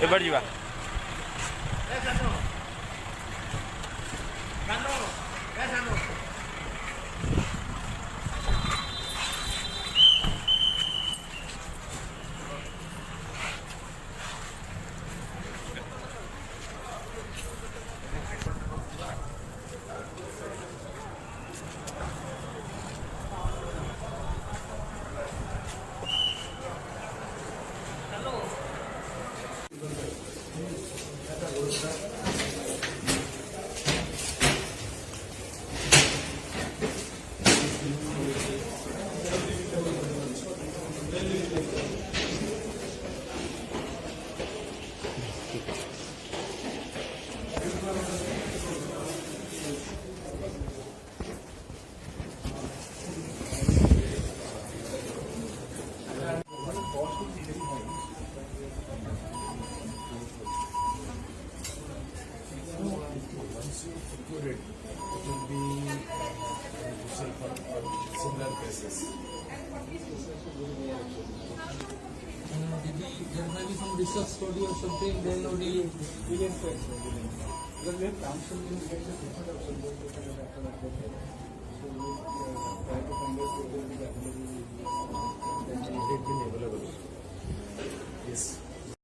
এবার যা It will be useful for similar cases. Maybe there might be some research study or something, then only Because we have council